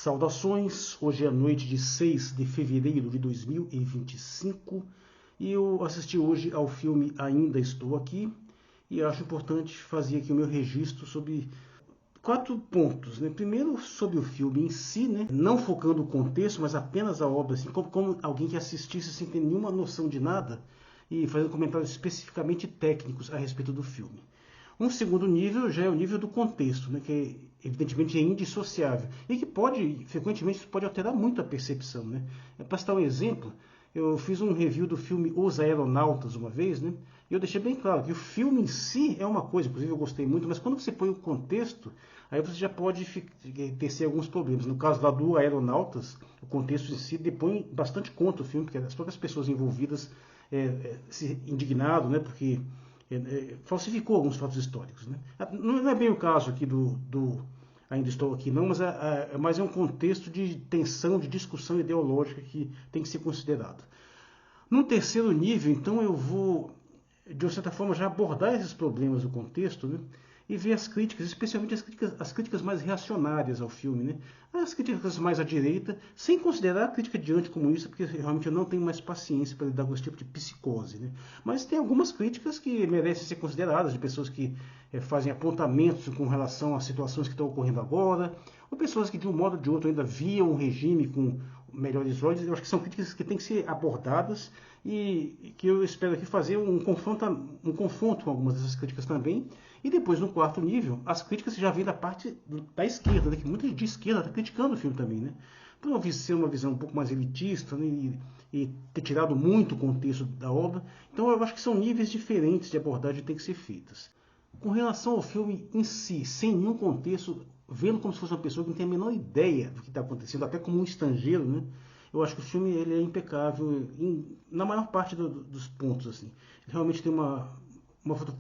Saudações, hoje é a noite de 6 de fevereiro de 2025 e eu assisti hoje ao filme Ainda Estou Aqui e acho importante fazer aqui o meu registro sobre 4 pontos, né? Primeiro, sobre o filme em si, né? Não focando o contexto, mas apenas a obra, assim, como alguém que assistisse sem ter nenhuma noção de nada e fazendo comentários especificamente técnicos a respeito do filme. Um segundo nível já é o nível do contexto, né, que evidentemente é indissociável e que frequentemente, pode alterar muito a percepção. Né? Para citar um exemplo, eu fiz um review do filme Os Aeronautas uma vez, né, e eu deixei bem claro que o filme em si é uma coisa, inclusive eu gostei muito, mas quando você põe o contexto, aí você já pode ter alguns problemas. No caso lá do Aeronautas, o contexto em si depõe bastante contra o filme, porque as próprias pessoas envolvidas se indignaram, né, porque falsificou alguns fatos históricos. Né? Não é bem o caso aqui do Ainda Estou Aqui, não, mas é um contexto de tensão, de discussão ideológica que tem que ser considerado. Num terceiro nível, então, eu vou, de uma certa forma, já abordar esses problemas do contexto, né? E ver as críticas, especialmente as críticas mais reacionárias ao filme, né? As críticas mais à direita, sem considerar a crítica de anticomunista, porque realmente eu não tenho mais paciência para lidar com esse tipo de psicose. Né? Mas tem algumas críticas que merecem ser consideradas, de pessoas que fazem apontamentos com relação às situações que estão ocorrendo agora, ou pessoas que de um modo ou de outro ainda viam um regime com melhores olhos. Eu acho que são críticas que têm que ser abordadas e que eu espero aqui fazer um confronto com algumas dessas críticas também. E depois, no quarto nível, as críticas já vêm da parte da esquerda, né, que muita gente de esquerda está criticando o filme também. Né? Por ser uma visão um pouco mais elitista, né, e ter tirado muito o contexto da obra. Então eu acho que são níveis diferentes de abordagem que têm que ser feitas. Com relação ao filme em si, sem nenhum contexto, vendo como se fosse uma pessoa que não tem a menor ideia do que está acontecendo, até como um estrangeiro, né? Eu acho que o filme ele é impecável na maior parte dos pontos. Assim. Ele realmente tem uma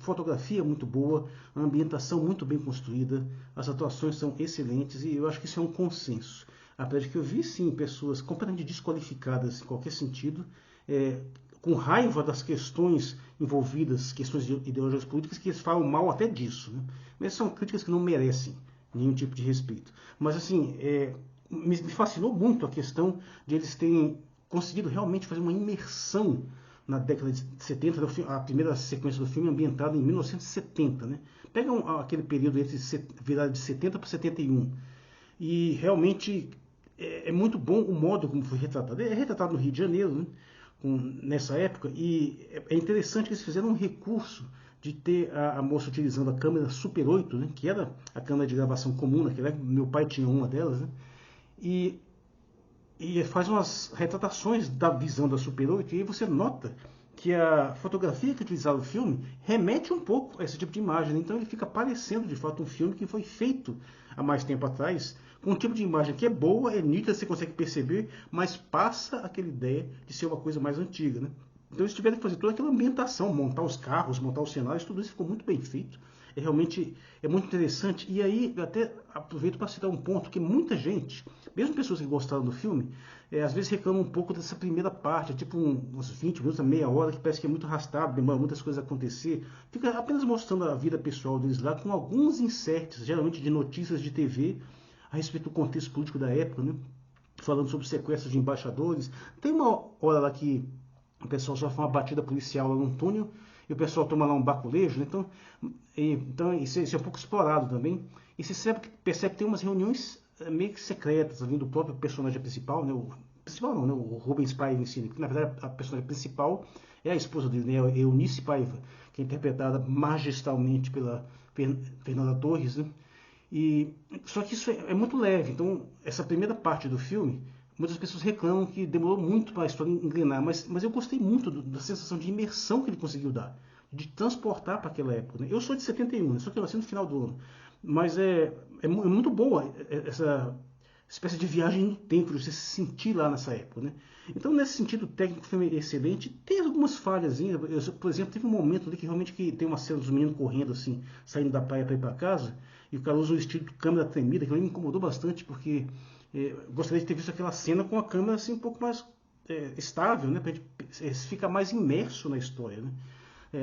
fotografia muito boa, a ambientação muito bem construída, as atuações são excelentes e eu acho que isso é um consenso. Apesar de que eu vi sim pessoas completamente desqualificadas em qualquer sentido, com raiva das questões envolvidas, questões ideológicas políticas, que eles falam mal até disso. Né? Mas são críticas que não merecem nenhum tipo de respeito. Mas assim, me fascinou muito a questão de eles terem conseguido realmente fazer uma imersão na década de 70, a primeira sequência do filme é ambientada em 1970. Né? Pega aquele período entre virada de 70 para 71. E realmente é muito bom o modo como foi retratado. É retratado no Rio de Janeiro, né? Nessa época, e é interessante que eles fizeram um recurso de ter a moça utilizando a câmera Super 8, né? Que era a câmera de gravação comum naquela época, meu pai tinha uma delas, né? E faz umas retratações da visão da Super 8, e aí você nota que a fotografia que utilizaram no filme remete um pouco a esse tipo de imagem. Então ele fica parecendo de fato um filme que foi feito há mais tempo atrás, com um tipo de imagem que é boa, é nítida, você consegue perceber, mas passa aquela ideia de ser uma coisa mais antiga. Né? Então eles tiveram que fazer toda aquela ambientação, montar os carros, montar os cenários, tudo isso ficou muito bem feito. Realmente muito interessante. E aí eu até aproveito para citar um ponto que muita gente, mesmo pessoas que gostaram do filme, às vezes reclamam um pouco dessa primeira parte, tipo uns 20 minutos, meia hora, que parece que é muito arrastado, demora muitas coisas a acontecer. Fica apenas mostrando a vida pessoal deles lá, com alguns inserts, geralmente de notícias de TV, a respeito do contexto político da época, né? Falando sobre sequestros de embaixadores. Tem uma hora lá que o pessoal sofre uma batida policial lá num túnel, e o pessoal toma lá um baculejo, né? Então isso é um pouco explorado também. E você percebe que tem umas reuniões meio que secretas ali do próprio personagem principal, né? O principal não, né? O Rubens Paiva em si, que na verdade a personagem principal é a esposa dele, né? Eunice Paiva, que é interpretada magistralmente pela Fernanda Torres, né? Só que isso é muito leve. Então, essa primeira parte do filme, muitas pessoas reclamam que demorou muito para a história engrenar, mas eu gostei muito da sensação de imersão que ele conseguiu dar, de transportar para aquela época. Né? Eu sou de 71, né? Só que eu nasci no final do ano. Mas é muito boa essa espécie de viagem no tempo, de você se sentir lá nessa época. Né? Então, nesse sentido técnico, o filme é excelente. Tem algumas falhas. Por exemplo, teve um momento ali que realmente tem uma cena dos meninos correndo, assim, saindo da praia para ir para casa, e o cara usa o estilo de câmera tremida, que me incomodou bastante, porque gostaria de ter visto aquela cena com a câmera assim, um pouco mais estável, né, para a gente ficar mais imerso na história. Né?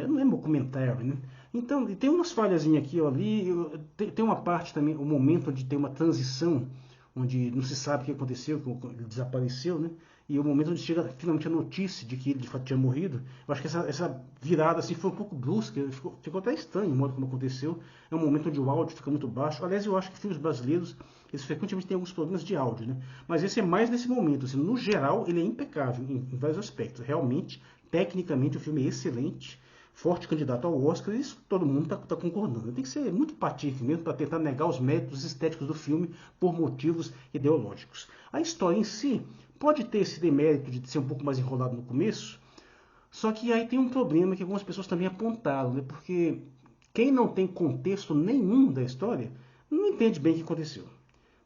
Não é documentário, né? Então, tem umas falhazinhas aqui ou ali. Tem uma parte também, um momento onde tem uma transição, onde não se sabe o que aconteceu, que ele desapareceu, né? E o momento onde chega finalmente a notícia de que ele de fato tinha morrido, eu acho que essa virada assim, foi um pouco brusca, ficou até estranho o modo como aconteceu. É um momento onde o áudio fica muito baixo. Aliás, eu acho que filmes brasileiros, eles frequentemente têm alguns problemas de áudio, né? Mas esse é mais nesse momento. Assim, no geral, ele é impecável em vários aspectos. Realmente, tecnicamente, o filme é excelente. Forte candidato ao Oscar, e isso todo mundo está concordando. Tem que ser muito patife mesmo para tentar negar os méritos estéticos do filme por motivos ideológicos. A história em si pode ter esse demérito de ser um pouco mais enrolado no começo, só que aí tem um problema que algumas pessoas também apontaram, né? Porque quem não tem contexto nenhum da história não entende bem o que aconteceu.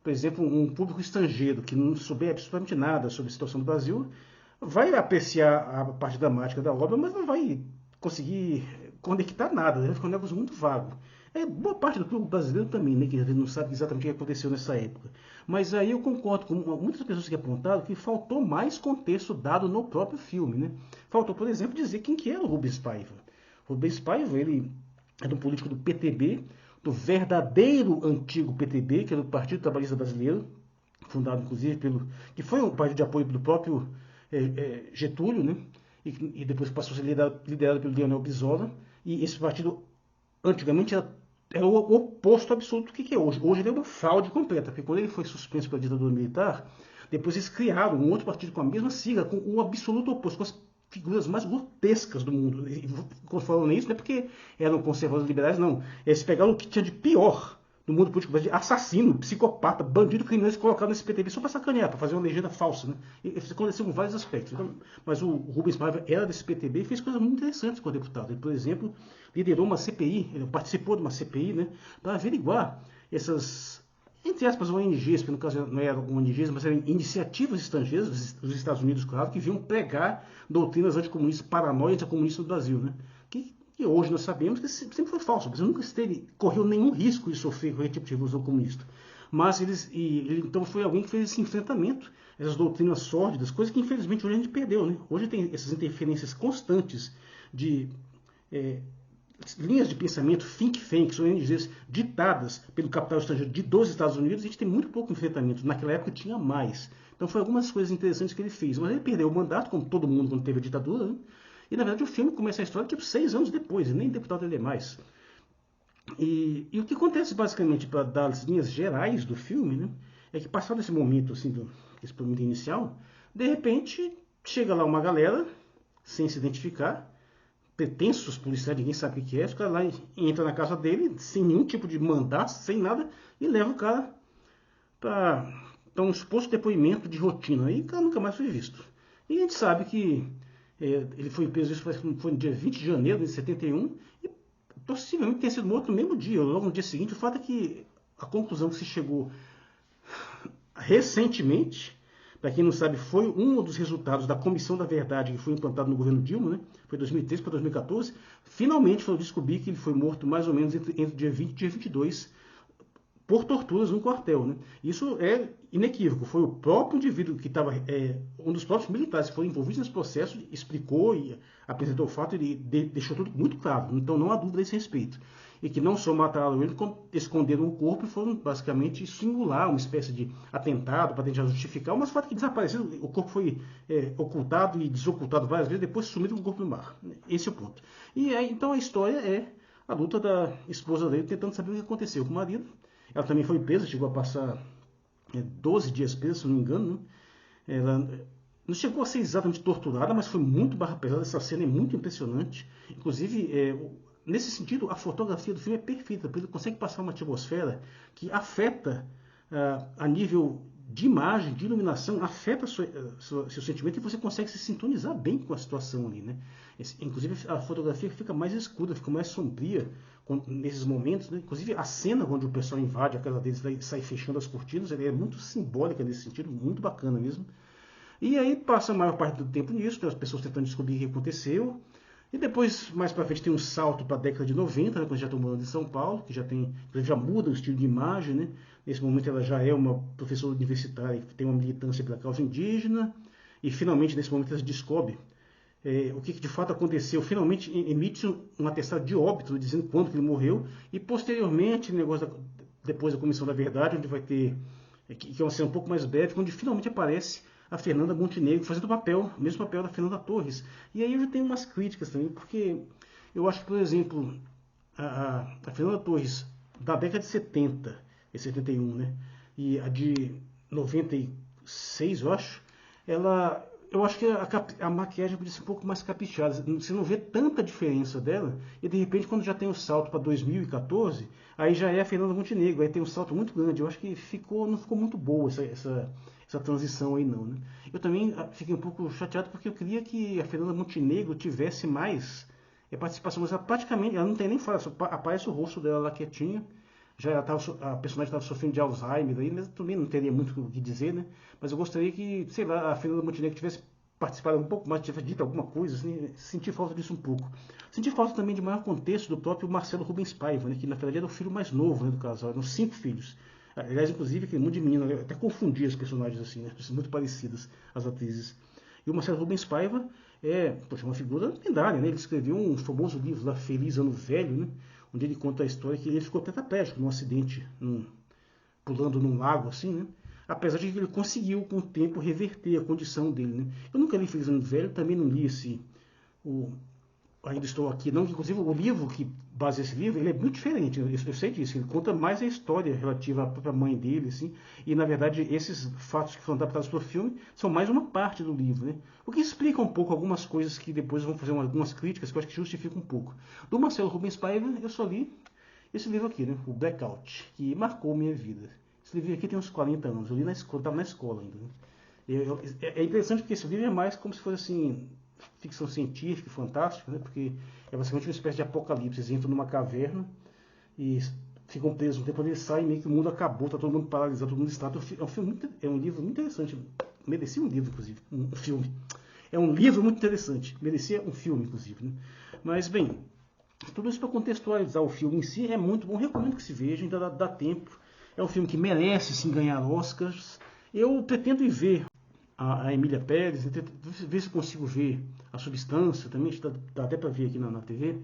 Por exemplo, um público estrangeiro que não souber absolutamente nada sobre a situação do Brasil vai apreciar a parte dramática da obra, mas não vai conseguir conectar nada, né? Vai ficar um negócio muito vago. Boa parte do público brasileiro também, né, que às vezes não sabe exatamente o que aconteceu nessa época. Mas aí eu concordo com muitas pessoas que apontaram que faltou mais contexto dado no próprio filme, né? Faltou, por exemplo, dizer quem que era o Rubens Paiva. Rubens Paiva, ele era um político do PTB, do verdadeiro antigo PTB, que era o Partido Trabalhista Brasileiro, fundado inclusive que foi um partido de apoio do próprio Getúlio, né? E depois passou a ser liderado pelo Leonel Brizola. E esse partido antigamente era o oposto absoluto do que é hoje. Hoje ele é uma fraude completa, porque quando ele foi suspenso pela ditadura militar, depois eles criaram um outro partido com a mesma sigla, com o absoluto oposto, com as figuras mais grotescas do mundo. E quando falam isso, não é porque eram conservadores liberais, não. Eles pegaram o que tinha de pior no mundo político brasileiro, assassino, psicopata, bandido, criminoso, e colocaram nesse PTB só para sacanear, para fazer uma legenda falsa. Né? E isso aconteceu com vários aspectos. Então, mas o Rubens Paiva era desse PTB e fez coisas muito interessantes com o deputado. Ele, por exemplo, liderou uma CPI, ele participou de uma CPI, né, para averiguar essas, entre aspas, ONGs, que no caso não eram ONGs, mas eram iniciativas estrangeiras, dos Estados Unidos, claro, que vinham pregar doutrinas anticomunistas, paranoia anticomunista no Brasil. Né? E hoje nós sabemos que sempre foi falso. O Brasil nunca correu nenhum risco de sofrer qualquer tipo de revolução comunista. Mas ele então foi alguém que fez esse enfrentamento, essas doutrinas sórdidas, coisa que infelizmente hoje a gente perdeu. Né? Hoje tem essas interferências constantes de linhas de pensamento, think tanks, ONGs, ditadas pelo capital estrangeiro dos Estados Unidos. A gente tem muito pouco enfrentamento. Naquela época tinha mais. Então foi algumas coisas interessantes que ele fez. Mas ele perdeu o mandato, como todo mundo quando teve a ditadura, né? E, na verdade, o filme começa a história tipo 6 anos depois, e nem deputado ele é mais. E o que acontece, basicamente, para dar as linhas gerais do filme, né, é que, passado esse momento, assim, esse momento inicial, de repente, chega lá uma galera, sem se identificar, pretensos policiais, ninguém sabe o que é, os caras lá entra na casa dele, sem nenhum tipo de mandato, sem nada, e leva o cara para um suposto depoimento de rotina. E o cara nunca mais foi visto. E a gente sabe que ele foi preso, isso foi no dia 20 de janeiro de 71, e possivelmente tenha sido morto no mesmo dia, ou logo no dia seguinte. O fato é que a conclusão que se chegou recentemente, para quem não sabe, foi um dos resultados da Comissão da Verdade que foi implantado no governo Dilma, né? Foi 2013 para 2014. Finalmente foi descobrir que ele foi morto mais ou menos entre o dia 20 e dia 22, por torturas no quartel. Né? Isso é inequívoco. Foi o próprio indivíduo que estava, um dos próprios militares que foram envolvidos nesse processo, explicou e apresentou o fato e deixou tudo muito claro. Então não há dúvida a esse respeito. E que não só mataram ele, como esconderam o corpo e foram basicamente singular, uma espécie de atentado para tentar justificar, mas o fato é que desapareceu, o corpo foi ocultado e desocultado várias vezes, depois sumido com o corpo no mar. Esse é o ponto. E então a história é a luta da esposa dele tentando saber o que aconteceu com o marido. Ela também foi presa, chegou a passar 12 dias presa, se não me engano. Né? Ela não chegou a ser exatamente torturada, mas foi muito barra pesada. Essa cena é muito impressionante. Inclusive, nesse sentido, a fotografia do filme é perfeita, porque ele consegue passar uma atmosfera que afeta a nível de imagem, de iluminação, afeta seu sentimento e você consegue se sintonizar bem com a situação ali. Né? Inclusive, a fotografia fica mais escura, fica mais sombria nesses momentos. Né? Inclusive, a cena onde o pessoal invade a casa deles e sai fechando as cortinas, ela é muito simbólica nesse sentido, muito bacana mesmo. E aí passa a maior parte do tempo nisso, né? As pessoas tentando descobrir o que aconteceu. E depois, mais para frente, tem um salto para a década de 90, né, quando já estão morando em São Paulo, que já muda o estilo de imagem. Né? Nesse momento ela já é uma professora universitária que tem uma militância pela causa indígena. E finalmente, nesse momento, ela descobre o que de fato aconteceu. Finalmente emite um atestado de óbito, dizendo quando que ele morreu. E posteriormente, depois da Comissão da Verdade, onde vai ter que é uma cena um pouco mais breve, onde finalmente aparece a Fernanda Montenegro fazendo o mesmo papel da Fernanda Torres. E aí eu já tenho umas críticas também, porque eu acho que, por exemplo, a Fernanda Torres da década de 70 e 71, né? E a de 96, eu acho, eu acho que a maquiagem podia ser um pouco mais caprichada. Você não vê tanta diferença dela, e de repente, quando já tem o salto para 2014, aí já é a Fernanda Montenegro, aí tem um salto muito grande. Eu acho que não ficou muito boa essa transição aí não, né? Eu também fiquei um pouco chateado porque eu queria que a Fernanda Montenegro tivesse mais participação, mas ela praticamente, ela não tem nem fala, só aparece o rosto dela lá quietinha. A personagem estava sofrendo de Alzheimer aí, mas também não teria muito o que dizer, né? Mas eu gostaria que, sei lá, a Fernanda Montenegro tivesse participado um pouco mais, tivesse dito alguma coisa, assim, senti falta disso um pouco. Senti falta também de maior contexto do próprio Marcelo Rubens Paiva, né, que na verdade era o filho mais novo, né, do casal, eram 5 filhos. Aliás, inclusive, aquele monte de menina, eu até confundi as personagens assim, né, muito parecidas, as atrizes. E o Marcelo Rubens Paiva poxa, uma figura lendária, né? Ele escreveu um famoso livro lá, Feliz Ano Velho, né? Onde ele conta a história que ele ficou tetraplégico num acidente, pulando num lago, assim, né? Apesar de que ele conseguiu, com o tempo, reverter a condição dele, né? Eu nunca li Feliz Ano Velho, também não li o Ainda Estou Aqui, não, inclusive o livro que baseia esse livro, ele é muito diferente, eu sei disso, ele conta mais a história relativa à própria mãe dele, assim, e na verdade esses fatos que foram adaptados para o filme são mais uma parte do livro, né? O que explica um pouco algumas coisas que depois vão fazer algumas críticas que eu acho que justifica um pouco. Do Marcelo Rubens Paiva, eu só li esse livro aqui, né? O Blackout, que marcou minha vida. Esse livro aqui tem uns 40 anos, eu li estava na escola ainda, né? É interessante porque esse livro é mais como se fosse assim, ficção científica, fantástica, né? Porque é basicamente uma espécie de apocalipse. Eles entram numa caverna e ficam presos um tempo, quando eles saem, meio que o mundo acabou, está todo mundo paralisado, todo mundo está. É um livro muito interessante. Merecia um livro, inclusive, um filme. É um livro muito interessante. Merecia um filme, inclusive. Né? Mas, bem, tudo isso para contextualizar o filme em si é muito bom. Recomendo que se veja, ainda dá tempo. É um filme que merece sim ganhar Oscars. Eu pretendo ir ver a Emília Pérez, ver se eu consigo ver a Substância também, dá até para ver aqui na TV,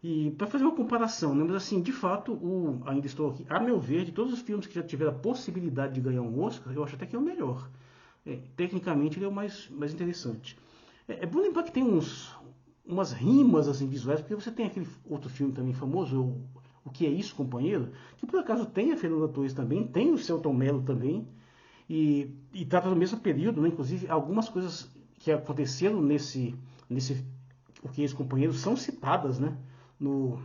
e para fazer uma comparação, né? Mas assim, de fato, Ainda Estou Aqui, a meu ver, de todos os filmes que já tiveram a possibilidade de ganhar um Oscar, eu acho até que é o melhor. Tecnicamente ele é o mais interessante. É bom lembrar que tem umas rimas assim, visuais, porque você tem aquele outro filme também famoso, O Que É Isso, Companheiro, que por acaso tem a Fernanda Torres também, tem o Selton Mello também, e trata do mesmo período, né? Inclusive algumas coisas que aconteceram nesse O Que Esse Companheiro são citadas, né? no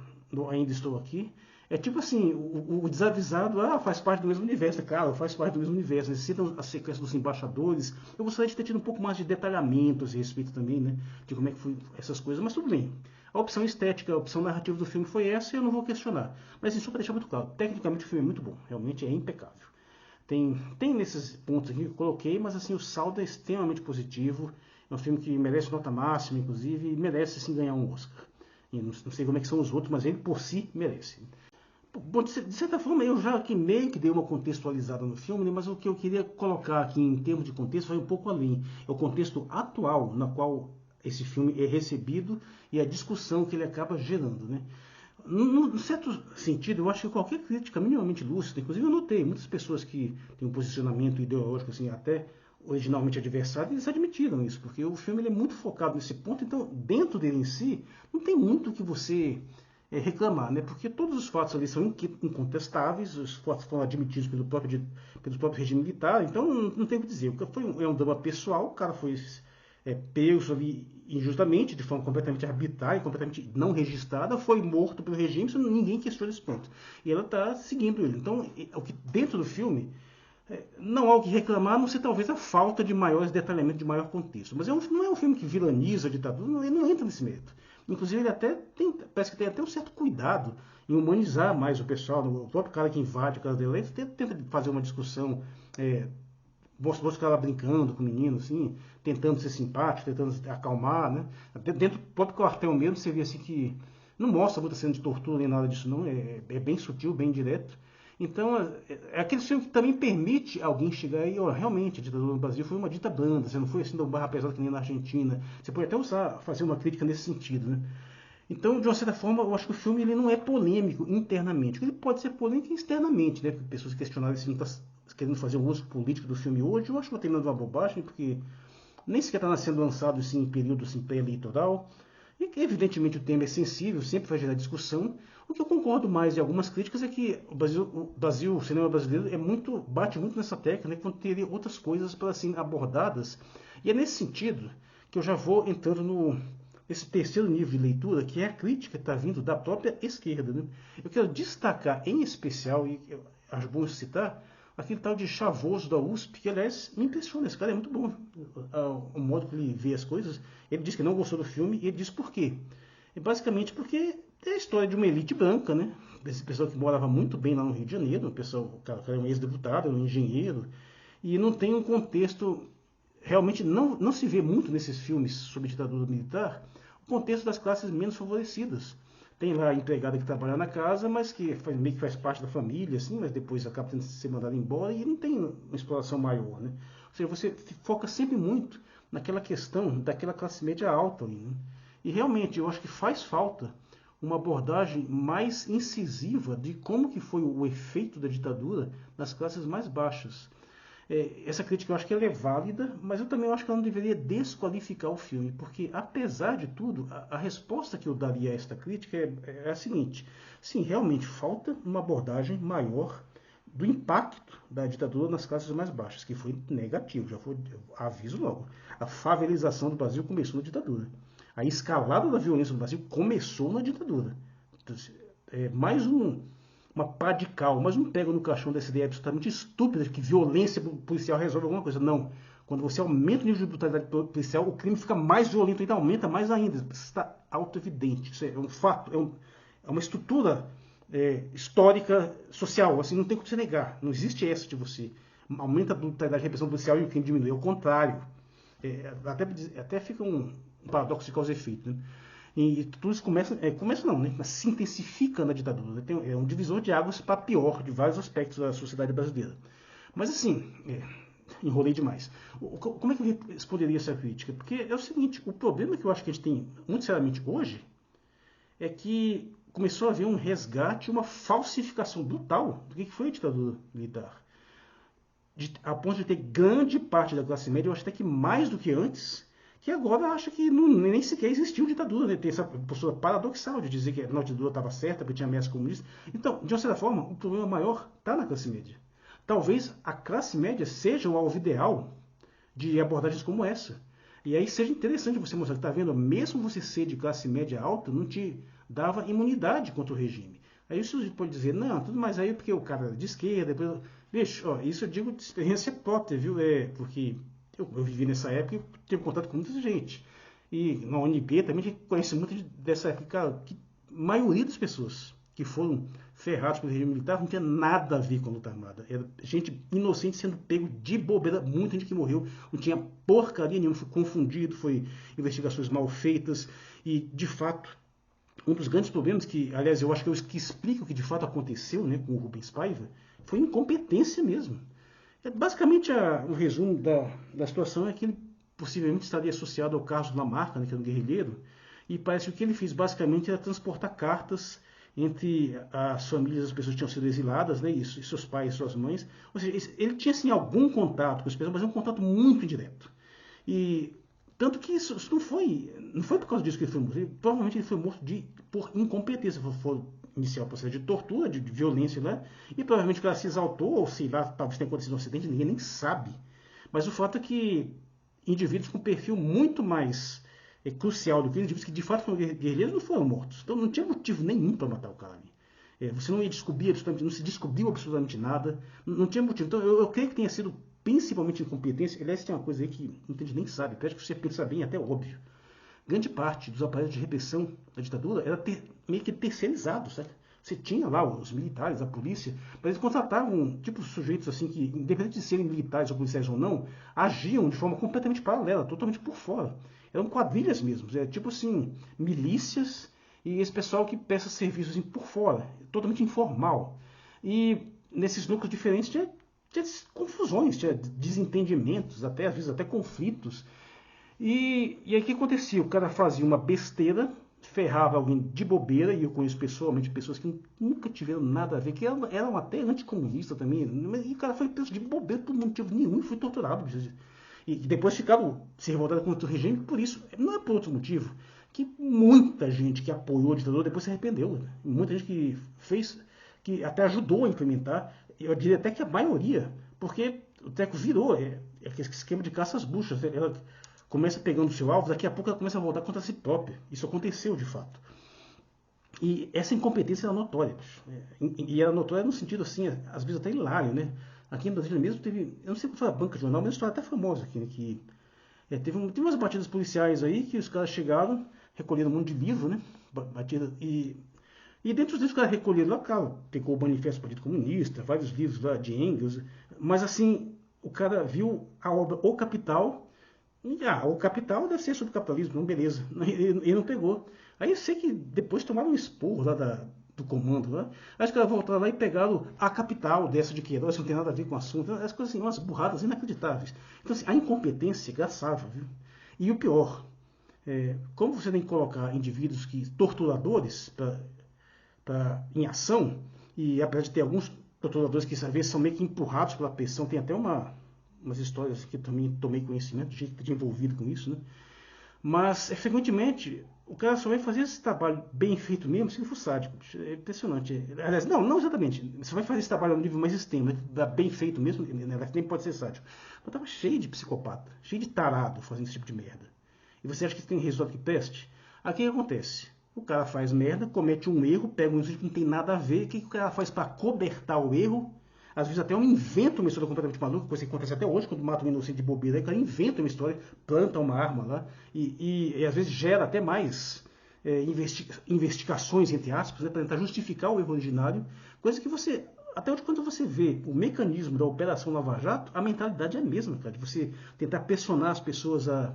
Ainda Estou Aqui. É tipo assim, o desavisado faz parte do mesmo universo, cara, faz parte do mesmo universo. Eles citam a sequência dos embaixadores. Eu gostaria de ter tido um pouco mais de detalhamento a esse respeito também, né? De como é que foi essas coisas, mas tudo bem. A opção estética, a opção narrativa do filme foi essa e eu não vou questionar. Mas isso para deixar muito claro, tecnicamente o filme é muito bom, realmente é impecável. Tem nesses pontos aqui que eu coloquei, mas assim, o saldo é extremamente positivo. É um filme que merece nota máxima, inclusive, e merece sim ganhar um Oscar. E não sei como é que são os outros, mas ele por si merece. Bom, de certa forma, eu já aqui meio que dei uma contextualizada no filme, né, mas o que eu queria colocar aqui em termos de contexto vai um pouco além. É o contexto atual na qual esse filme é recebido e a discussão que ele acaba gerando, né? Num certo sentido, eu acho que qualquer crítica minimamente lúcida, inclusive eu notei muitas pessoas que têm um posicionamento ideológico assim, até originalmente adversário, eles admitiram isso, porque o filme ele é muito focado nesse ponto, então dentro dele em si, não tem muito o que você reclamar, né? Porque todos os fatos ali são incontestáveis, os fatos foram admitidos pelo próprio regime militar, então não tem o que dizer. É um drama pessoal, o cara foi preso ali injustamente, de forma completamente arbitrária, completamente não registrada, foi morto pelo regime, ninguém questiona esse ponto. E ela está seguindo ele. Então, o que dentro do filme não há o que reclamar, a não ser talvez a falta de maiores detalhamentos, de maior contexto. Mas não é um filme que vilaniza a ditadura, ele não entra nesse mérito. Inclusive, ele até parece que tem até um certo cuidado em humanizar mais o pessoal, o próprio cara que invade a casa dele, ele tenta fazer uma discussão, mostra ela brincando com o menino, assim, tentando ser simpático, tentando acalmar, né? Dentro do próprio quartel mesmo, você vê assim que não mostra muita cena de tortura nem nada disso, não. É bem sutil, bem direto. Então, é aquele filme que também permite alguém chegar e, realmente, a ditadura no Brasil foi uma dita branda, você não foi assim do barra pesada que nem na Argentina. Você pode até fazer uma crítica nesse sentido, né? Então, de uma certa forma, eu acho que o filme ele não é polêmico internamente. Ele pode ser polêmico externamente, né? Pessoas questionaram se não está querendo fazer o uso político do filme hoje, eu acho que está terminando uma bobagem, porque nem sequer está sendo lançado assim, em período assim, pré-eleitoral. E que, evidentemente, o tema é sensível, sempre vai gerar discussão. O que eu concordo mais em algumas críticas é que o cinema brasileiro bate muito nessa tecla, né, quando teria outras coisas para serem abordadas. E é nesse sentido que eu já vou entrando nesse terceiro nível de leitura, que é a crítica que está vindo da própria esquerda. Né? Eu quero destacar em especial, e acho bom citar, aquele tal de Chavoso da USP, que aliás me impressiona, esse cara é muito bom, o modo que ele vê as coisas. Ele diz que não gostou do filme e ele diz por quê. E basicamente porque é a história de uma elite branca, né? Desse pessoal que morava muito bem lá no Rio de Janeiro, o cara é um ex-deputado, um engenheiro, e não tem um contexto, realmente não se vê muito nesses filmes sobre ditadura militar, o contexto das classes menos favorecidas. Tem lá a empregada que trabalha na casa, mas que meio que faz parte da família, assim, mas depois acaba tendo que ser mandada embora e não tem uma exploração maior, né? Ou seja, você foca sempre muito naquela questão daquela classe média alta ali, né? E realmente eu acho que faz falta uma abordagem mais incisiva de como que foi o efeito da ditadura nas classes mais baixas. Essa crítica eu acho que ela é válida, mas eu também acho que ela não deveria desqualificar o filme, porque apesar de tudo, a resposta que eu daria a esta crítica é a seguinte: sim, realmente falta uma abordagem maior do impacto da ditadura nas classes mais baixas, que foi negativo, já foi, aviso logo. A favelização do Brasil começou na ditadura. A escalada da violência no Brasil começou na ditadura. Então, mais uma pá de cal, mas não pega no caixão dessa ideia absolutamente estúpida de que violência policial resolve alguma coisa. Não. Quando você aumenta o nível de brutalidade policial, o crime fica mais violento ainda, aumenta mais ainda. Isso está auto-evidente. Isso é um fato, é uma estrutura histórica, social. Assim, não tem como você negar. Não existe essa de você aumenta a brutalidade, a repressão policial e o crime diminui. É o contrário. Até fica um paradoxo de causa e efeito. Né? E tudo isso começa não, né? Mas se intensifica na ditadura. É um divisor de águas para pior de vários aspectos da sociedade brasileira. Mas assim, enrolei demais. Como é que eu responderia essa crítica? Porque é o seguinte, o problema que eu acho que a gente tem, muito seriamente hoje, é que começou a haver um resgate, uma falsificação brutal do que foi a ditadura militar. A ponto de ter grande parte da classe média, eu acho até que mais do que antes, que agora acha que nem sequer existiu ditadura, né? Tem essa postura paradoxal de dizer que a ditadura estava certa, porque tinha ameaças comunistas. Então, de uma certa forma, o problema maior está na classe média. Talvez a classe média seja o alvo ideal de abordagens como essa. E aí seja interessante você mostrar que, está vendo, mesmo você ser de classe média alta, não te dava imunidade contra o regime. Aí o sujeito pode dizer, não, tudo mais aí porque o cara era de esquerda, depois... Bicho, isso eu digo de experiência própria, viu? Porque eu vivi nessa época e tive contato com muita gente. E na UNB também a gente conhece muito dessa época, cara, que a maioria das pessoas que foram ferrados pelo regime militar não tinha nada a ver com a luta armada. Era gente inocente sendo pego de bobeira, muita gente que morreu, não tinha porcaria nenhuma, foi confundido, foi investigações mal feitas e, de fato, um dos grandes problemas que, aliás, eu acho que é o que explica o que de fato aconteceu, né, com o Rubens Paiva, foi incompetência mesmo. Basicamente, o resumo da situação é que ele possivelmente estaria associado ao Carlos Lamarca, né, que era um guerrilheiro, e parece que o que ele fez basicamente era transportar cartas entre as famílias das pessoas que tinham sido exiladas, né, e seus pais e suas mães. Ou seja, ele tinha assim, algum contato com as pessoas, mas é um contato muito indireto. E tanto que isso não foi por causa disso que ele foi morto. Provavelmente ele foi morto por incompetência. Foi iniciar o processo de tortura, de violência lá, e provavelmente o cara se exaltou, ou sei lá, talvez tenha acontecido um acidente, ninguém nem sabe. Mas o fato é que indivíduos com perfil muito mais crucial do que indivíduos que de fato foram guerrilheiros não foram mortos. Então não tinha motivo nenhum para matar o cara ali. Você não ia descobrir absolutamente, não se descobriu absolutamente nada, não tinha motivo. Então eu creio que tenha sido principalmente incompetência. Aliás, tem uma coisa aí que muita gente nem sabe, parece que você pensa bem, até óbvio. Grande parte dos aparelhos de repressão da ditadura era meio que terceirizado, certo? Você tinha lá os militares, a polícia, mas eles contratavam tipo sujeitos assim que, independente de serem militares ou policiais ou não, agiam de forma completamente paralela, totalmente por fora. Eram quadrilhas mesmo, tipo assim, milícias e esse pessoal que presta serviços assim, por fora, totalmente informal. E nesses núcleos diferentes tinha confusões, tinha desentendimentos, às vezes até conflitos. E aí o que acontecia? O cara fazia uma besteira, ferrava alguém de bobeira, e eu conheço pessoalmente pessoas que nunca tiveram nada a ver, que eram até anticomunistas também, e o cara foi preso de bobeira por motivo nenhum e foi torturado. E depois ficaram se revoltados contra o regime por isso. Não é por outro motivo. Que muita gente que apoiou o ditador depois se arrependeu. Né? Muita gente que fez, que até ajudou a implementar, eu diria até que a maioria, porque o treco virou, aquele esquema de caça às buchas. Ela começa pegando o seu alvo, daqui a pouco ela começa a voltar contra si própria. Isso aconteceu de fato. E essa incompetência era notória. E era notória no sentido assim, às vezes até hilário, né? Aqui em Brasília mesmo teve, eu não sei qual foi a banca de jornal, mas uma história até famosa aqui, né? Que teve umas batidas policiais aí que os caras chegaram, recolheram um monte de livro, né? Batida, e dentro dos livros que os caras recolheram lá, claro, pegou o Manifesto do Partido Comunista, vários livros lá de Engels, mas assim, o cara viu a obra O Capital. O Capital deve ser sobre o capitalismo, não, beleza. Ele não pegou. Aí eu sei que depois tomaram um esporro lá do comando lá. Aí os caras voltaram lá e pegaram a Capital dessa de Queiroz, não tem nada a ver com o assunto. As coisas assim, umas burradas inacreditáveis. Então assim, a incompetência é graçável, viu? E o pior, como você tem que colocar indivíduos torturadores em ação, e apesar de ter alguns torturadores que às vezes são meio que empurrados pela pressão, tem até umas histórias que eu também tomei conhecimento de gente que está envolvido com isso, né? Mas, frequentemente, o cara só vai fazer esse trabalho bem feito mesmo se ele for sádico. É impressionante. Aliás, não exatamente. Você vai fazer esse trabalho no nível mais extremo, né? Bem feito mesmo, né? Nem pode ser sádico. Mas tava cheio de psicopata, cheio de tarado fazendo esse tipo de merda. E você acha que tem resultado que preste? Aqui o que acontece? O cara faz merda, comete um erro, pega um inocente que não tem nada a ver. O que o cara faz para cobertar o erro? Às vezes até inventa uma história completamente maluca, coisa que acontece até hoje, quando mata um inocente de bobeira, aí o cara inventa uma história, planta uma arma lá, e às vezes gera até mais investigações, entre aspas, né, para tentar justificar o erro originário, coisa que você, até hoje, quando você vê o mecanismo da Operação Lava Jato, a mentalidade é a mesma, cara, de você tentar pressionar as pessoas a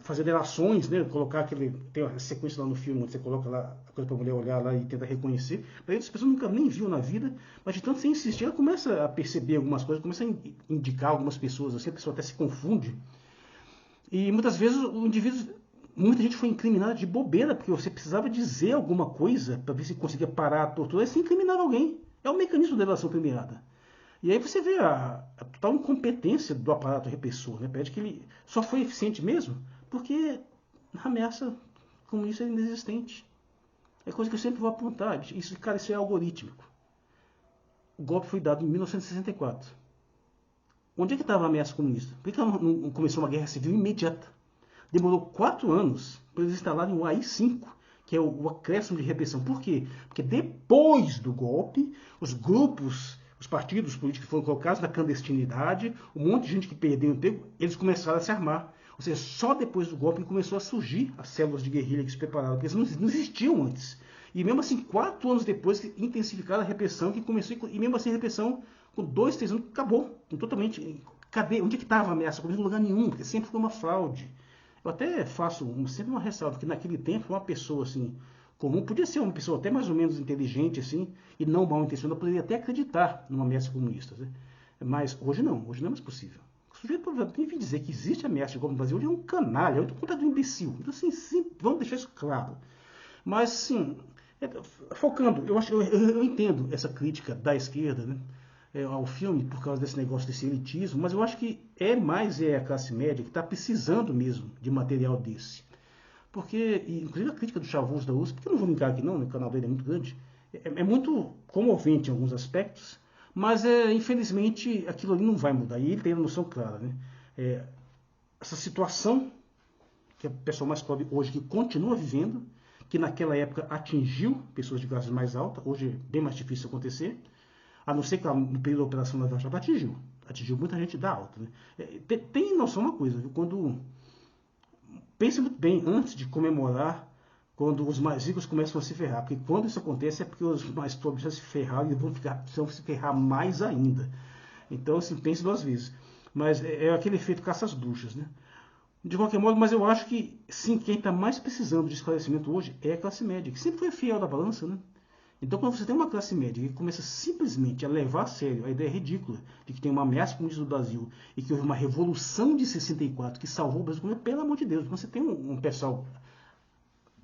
fazer delações, né? Colocar tem uma sequência lá no filme onde você coloca lá a coisa para a mulher olhar lá e tentar reconhecer. Para isso, as pessoas nunca nem viu na vida, mas de tanto você insistir, ela começa a perceber algumas coisas, começa a indicar algumas pessoas, assim, a pessoa até se confunde. E muitas vezes o indivíduo, muita gente foi incriminada de bobeira, porque você precisava dizer alguma coisa para ver se conseguia parar a tortura, e se incriminava alguém. É o mecanismo da delação premiada. E aí você vê a total incompetência do aparato repressor, né? Pede que ele só foi eficiente mesmo porque a ameaça comunista é inexistente. É coisa que eu sempre vou apontar. Isso, cara, isso é algorítmico. O golpe foi dado em 1964. Onde é que estava a ameaça comunista? Por que não começou uma guerra civil imediata? Demorou 4 anos para eles instalarem o AI-5, que é o acréscimo de repressão. Por quê? Porque depois do golpe, os grupos, os partidos políticos que foram colocados na clandestinidade, um monte de gente que perdeu o emprego, eles começaram a se armar. Ou seja, só depois do golpe começou a surgir as células de guerrilha que se prepararam, porque eles não existiam antes. E mesmo assim, 4 anos depois, intensificaram a repressão, que começou, e mesmo assim a repressão, com 2, 3 anos, acabou. Totalmente. Cadê? Onde é que estava a ameaça? Não em lugar nenhum, porque sempre foi uma fraude. Eu até faço sempre uma ressalva, que naquele tempo uma pessoa assim, comum, podia ser uma pessoa até mais ou menos inteligente assim, e não mal intencionada, poderia até acreditar numa ameaça comunista. Né? Mas hoje não é mais possível. O sujeito tem que dizer que existe ameaça de golpe no Brasil, hoje é um canalha, é outro completo imbecil. Então assim, sim, vamos deixar isso claro. Mas assim, focando, eu entendo essa crítica da esquerda, né? Ao filme por causa desse negócio desse elitismo, mas eu acho que mais a classe média que está precisando mesmo de material desse. Porque, inclusive a crítica do Chavuz da USP, porque eu não vou brincar aqui não, o canal dele é muito grande, é muito comovente em alguns aspectos, mas infelizmente aquilo ali não vai mudar, e ele tem a noção clara. Né? Essa situação que a pessoa mais pobre hoje que continua vivendo, que naquela época atingiu pessoas de classes mais altas, hoje é bem mais difícil acontecer, a não ser que no período da Operação Lava Jato atingiu muita gente da alta. Né? Tem noção uma coisa, viu? Pense muito bem antes de comemorar quando os mais ricos começam a se ferrar, porque quando isso acontece é porque os mais pobres já se ferraram e vão se ferrar mais ainda. Então, assim, pense 2 vezes. Mas é aquele efeito caça às bruxas, né? De qualquer modo, mas eu acho que sim, quem está mais precisando de esclarecimento hoje é a classe média, que sempre foi fiel da balança, né? Então, quando você tem uma classe média que começa simplesmente a levar a sério a ideia ridícula de que tem uma ameaça comunista do Brasil e que houve uma revolução de 64 que salvou o Brasil, pelo amor de Deus, quando você tem um pessoal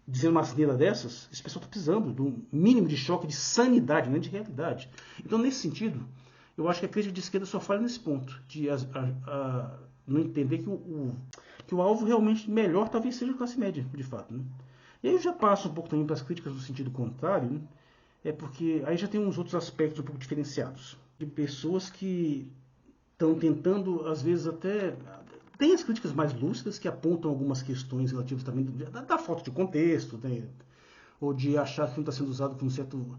dizendo uma asneira dessas, esse pessoal está precisando de um mínimo de choque de sanidade, não é de realidade. Então, nesse sentido, eu acho que a crítica de esquerda só falha nesse ponto, de não entender que o alvo realmente melhor talvez seja a classe média, de fato. Né? E aí eu já passo um pouco também para as críticas no sentido contrário, né? Porque aí já tem uns outros aspectos um pouco diferenciados, de pessoas que estão tentando, às vezes até... Tem as críticas mais lúcidas que apontam algumas questões relativas também da falta de contexto, né? Ou de achar que o filme está sendo usado como um certo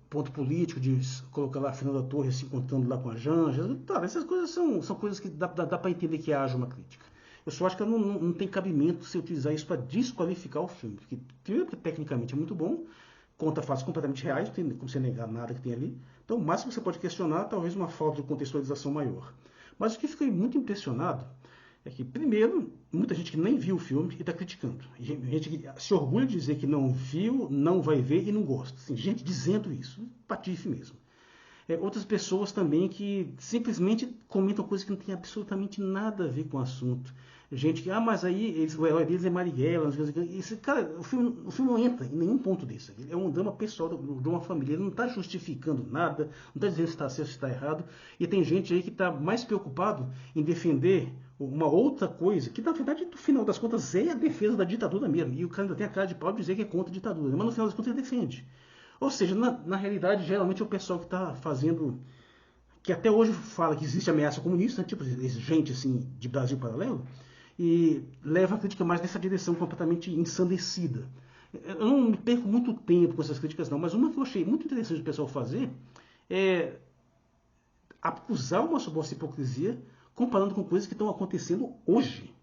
ponto político, de colocar lá a Fernanda Torres se encontrando lá com a Janja. Tá, essas coisas são coisas que dá para entender que haja uma crítica. Eu só acho que não tem cabimento se utilizar isso para desqualificar o filme. Porque, primeiro, porque tecnicamente é muito bom, conta fatos completamente reais, não tem como você negar nada que tem ali. Então, o máximo que você pode questionar talvez uma falta de contextualização maior. Mas o que fiquei muito impressionado é que, primeiro, muita gente que nem viu o filme e está criticando. Gente que se orgulha de dizer que não viu, não vai ver e não gosta. Assim, gente dizendo isso. Patife mesmo. Outras pessoas também que simplesmente comentam coisas que não têm absolutamente nada a ver com o assunto. Gente que, mas aí o herói deles é Marighella. Cara, o filme não entra em nenhum ponto desse. É um drama pessoal de uma família. Ele não está justificando nada, não está dizendo se está certo ou se está errado. E tem gente aí que está mais preocupado em defender uma outra coisa, que na verdade, no final das contas, é a defesa da ditadura mesmo. E o cara ainda tem a cara de pau de dizer que é contra a ditadura. Mas no final das contas ele defende. Ou seja, na realidade, geralmente é o pessoal que está fazendo, que até hoje fala que existe ameaça comunista, né? Tipo gente assim de Brasil paralelo, e leva a crítica mais nessa direção completamente ensandecida. Eu não me perco muito tempo com essas críticas não, mas uma que eu achei muito interessante o pessoal fazer é acusar uma suposta hipocrisia comparando com coisas que estão acontecendo hoje.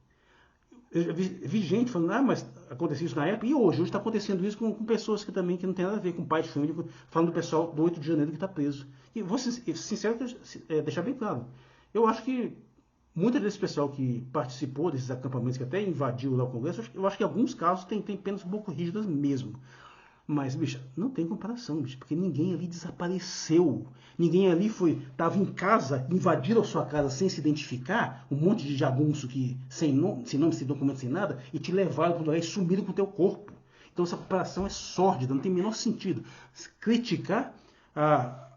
Eu vi gente falando, mas aconteceu isso na época, e hoje está acontecendo isso com pessoas que também que não tem nada a ver com pai de família, falando do pessoal do 8 de janeiro que está preso. E vou ser sincero, deixar bem claro, eu acho que muito desse pessoal que participou desses acampamentos, que até invadiu lá o Congresso, eu acho que em alguns casos tem penas um pouco rígidas mesmo. Mas, bicho, não tem comparação, bicho, porque ninguém ali desapareceu. Ninguém ali estava em casa, invadiram a sua casa sem se identificar, um monte de jagunço que, sem nome, sem documento, sem nada, e te levaram para o lugar e sumiram com o teu corpo. Então essa comparação é sórdida, não tem o menor sentido. Criticar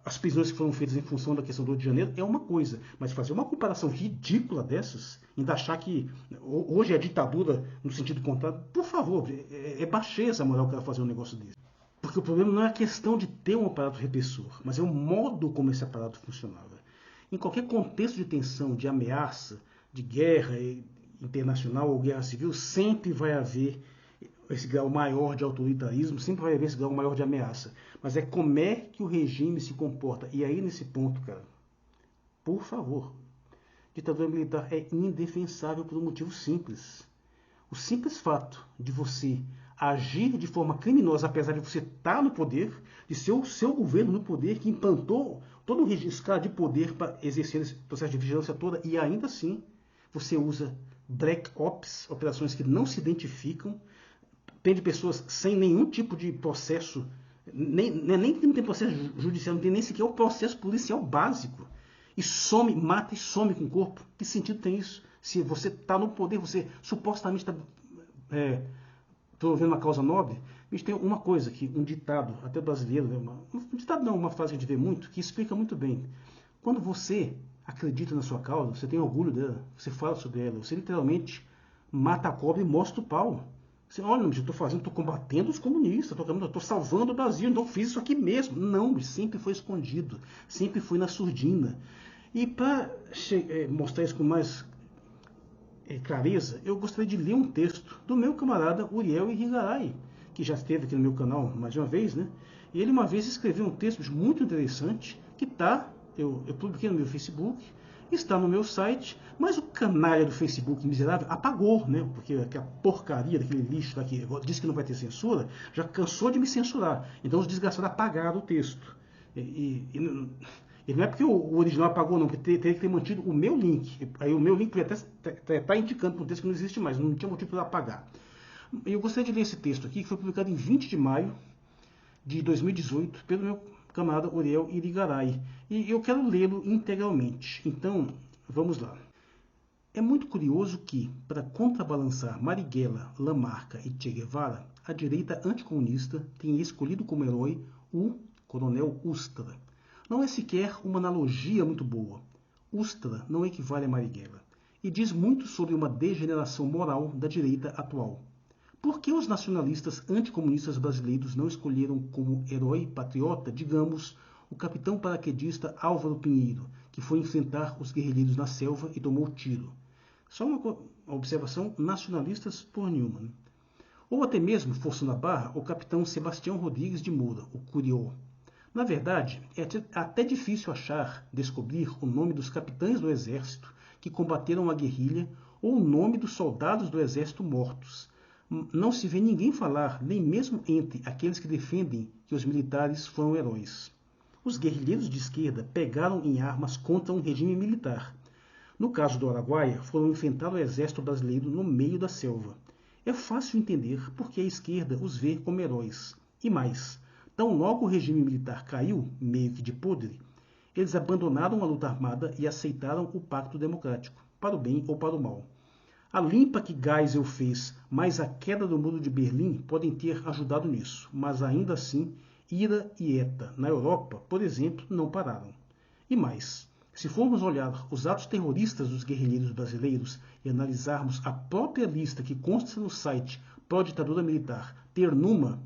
as prisões que foram feitas em função da questão do Rio de Janeiro é uma coisa, mas fazer uma comparação ridícula dessas, ainda achar que hoje é ditadura no sentido contrário, por favor, baixeza a moral que ela fazer um negócio desse. Porque o problema não é a questão de ter um aparato repressor, mas é o modo como esse aparato funcionava. Em qualquer contexto de tensão, de ameaça, de guerra internacional ou guerra civil, sempre vai haver esse grau maior de autoritarismo, sempre vai haver esse grau maior de ameaça. Mas é como é que o regime se comporta. E aí, nesse ponto, cara, por favor, ditadura militar é indefensável por um motivo simples. O simples fato de você agir de forma criminosa, apesar de você estar no poder, de ser o seu governo no poder, que implantou todo um escala de poder para exercer esse processo de vigilância toda, e ainda assim você usa black ops, operações que não se identificam, prende pessoas sem nenhum tipo de processo, nem que não tem processo judicial, não tem nem sequer o processo policial básico, e mata e some com o corpo. Que sentido tem isso? Se você está no poder, você supostamente está promovendo uma causa nobre. Bicho, tem uma coisa que um ditado, até brasileiro, um ditado não, uma frase que a gente vê muito, que explica muito bem. Quando você acredita na sua causa, você tem orgulho dela, você fala sobre ela, você literalmente mata a cobra e mostra o pau. Você, olha, eu estou combatendo os comunistas, estou salvando o Brasil, então fiz isso aqui mesmo. Não, sempre foi escondido, sempre foi na surdina. E para mostrar isso com mais clareza, eu gostaria de ler um texto do meu camarada Uriel Irigaray, que já esteve aqui no meu canal mais de uma vez, né? E ele uma vez escreveu um texto muito interessante, que eu publiquei no meu Facebook, está no meu site, mas o canalha do Facebook miserável apagou, né? Porque aquela porcaria daquele lixo que disse que não vai ter censura, já cansou de me censurar. Então os desgraçados apagaram o texto. E não é porque o original apagou, não, porque teria que ter mantido o meu link. Aí o meu link até está indicando para um texto que não existe mais, não tinha motivo para apagar. Eu gostaria de ler esse texto aqui, que foi publicado em 20 de maio de 2018, pelo meu camarada Uriel Irigaray. E eu quero lê-lo integralmente. Então, vamos lá. É muito curioso que, para contrabalançar Marighella, Lamarca e Che Guevara, a direita anticomunista tenha escolhido como herói o Coronel Ustra. Não é sequer uma analogia muito boa. Ustra não equivale a Marighella e diz muito sobre uma degeneração moral da direita atual. Por que os nacionalistas anticomunistas brasileiros não escolheram como herói patriota, digamos, o capitão paraquedista Álvaro Pinheiro, que foi enfrentar os guerrilheiros na selva e tomou tiro? Só uma observação, nacionalistas por nenhuma. Ou até mesmo, forçando a barra, o capitão Sebastião Rodrigues de Moura, o Curió. Na verdade, é até difícil descobrir o nome dos capitães do exército que combateram a guerrilha ou o nome dos soldados do exército mortos. Não se vê ninguém falar, nem mesmo entre aqueles que defendem que os militares foram heróis. Os guerrilheiros de esquerda pegaram em armas contra um regime militar. No caso do Araguaia, foram enfrentar o exército brasileiro no meio da selva. É fácil entender porque a esquerda os vê como heróis. E mais, tão logo o regime militar caiu, meio que de podre, eles abandonaram a luta armada e aceitaram o pacto democrático, para o bem ou para o mal. A limpa que Geisel fez, mais a queda do muro de Berlim podem ter ajudado nisso, mas ainda assim, IRA e ETA na Europa, por exemplo, não pararam. E mais, se formos olhar os atos terroristas dos guerrilheiros brasileiros e analisarmos a própria lista que consta no site Pró-Ditadura Militar, Ternuma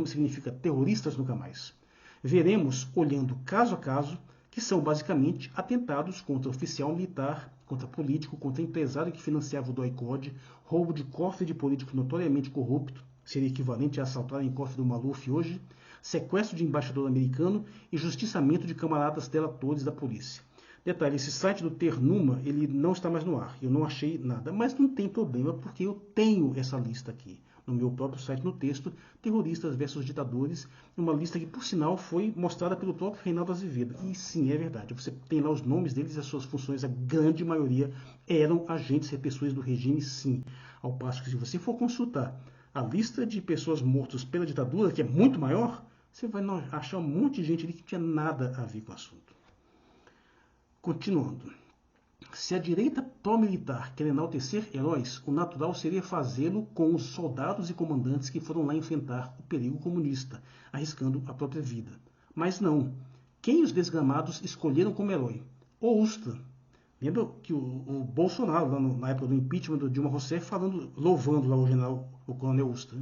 significa terroristas nunca mais, veremos, olhando caso a caso, que são basicamente atentados contra oficial militar, contra político, contra empresário que financiava o DOI-CODE, roubo de cofre de político notoriamente corrupto, seria equivalente a assaltar em cofre do Maluf hoje, sequestro de embaixador americano e justiçamento de camaradas delatores da polícia. Detalhe, esse site do Ternuma, ele não está mais no ar, eu não achei nada, mas não tem problema porque eu tenho essa lista aqui, no meu próprio site, no texto, Terroristas versus Ditadores, uma lista que, por sinal, foi mostrada pelo próprio Reinaldo Azevedo. E sim, é verdade, você tem lá os nomes deles e as suas funções, a grande maioria eram agentes repressores do regime, sim. Ao passo que, se você for consultar a lista de pessoas mortas pela ditadura, que é muito maior, você vai achar um monte de gente ali que não tinha nada a ver com o assunto. Continuando. Se a direita pró-militar quer enaltecer heróis, o natural seria fazê-lo com os soldados e comandantes que foram lá enfrentar o perigo comunista, arriscando a própria vida. Mas não. Quem os desgramados escolheram como herói? O Ustra. Lembra que o Bolsonaro, lá na época do impeachment do Dilma Rousseff, louvando lá o coronel Ustra.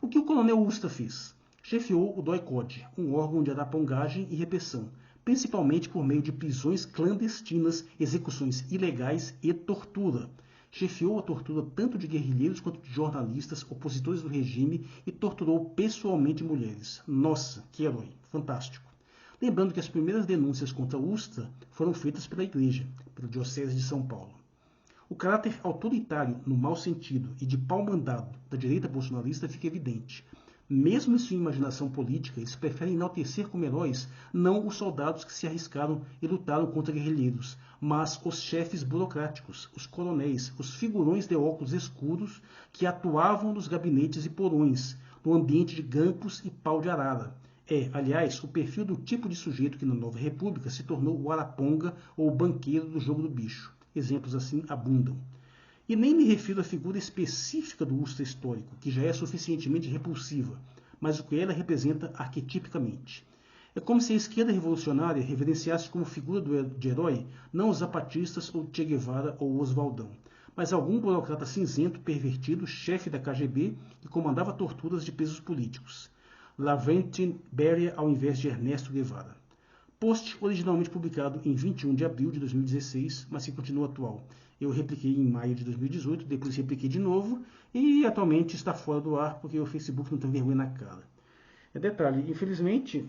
O que o coronel Ustra fez? Chefiou o DOI-CODE, um órgão de arapongagem e repressão, principalmente por meio de prisões clandestinas, execuções ilegais e tortura. Chefiou a tortura tanto de guerrilheiros quanto de jornalistas, opositores do regime e torturou pessoalmente mulheres. Nossa, que herói! Fantástico! Lembrando que as primeiras denúncias contra o Ustra foram feitas pela Igreja, pela Diocese de São Paulo. O caráter autoritário, no mau sentido, e de pau-mandado da direita bolsonarista fica evidente. Mesmo em sua imaginação política, eles preferem enaltecer como heróis não os soldados que se arriscaram e lutaram contra guerrilheiros, mas os chefes burocráticos, os coronéis, os figurões de óculos escuros que atuavam nos gabinetes e porões, no ambiente de grampos e pau de arara. É, aliás, o perfil do tipo de sujeito que na Nova República se tornou o araponga ou o banqueiro do jogo do bicho. Exemplos assim abundam. E nem me refiro à figura específica do Ustra histórico, que já é suficientemente repulsiva, mas o que ela representa arquetipicamente. É como se a esquerda revolucionária reverenciasse como figura de herói não os zapatistas ou Che Guevara ou Oswaldão, mas algum burocrata cinzento, pervertido, chefe da KGB que comandava torturas de presos políticos. Lavrentiy Beria ao invés de Ernesto Guevara. Post originalmente publicado em 21 de abril de 2016, mas que continua atual. Eu repliquei em maio de 2018, depois repliquei de novo e atualmente está fora do ar porque o Facebook não tem vergonha na cara. Detalhe, infelizmente,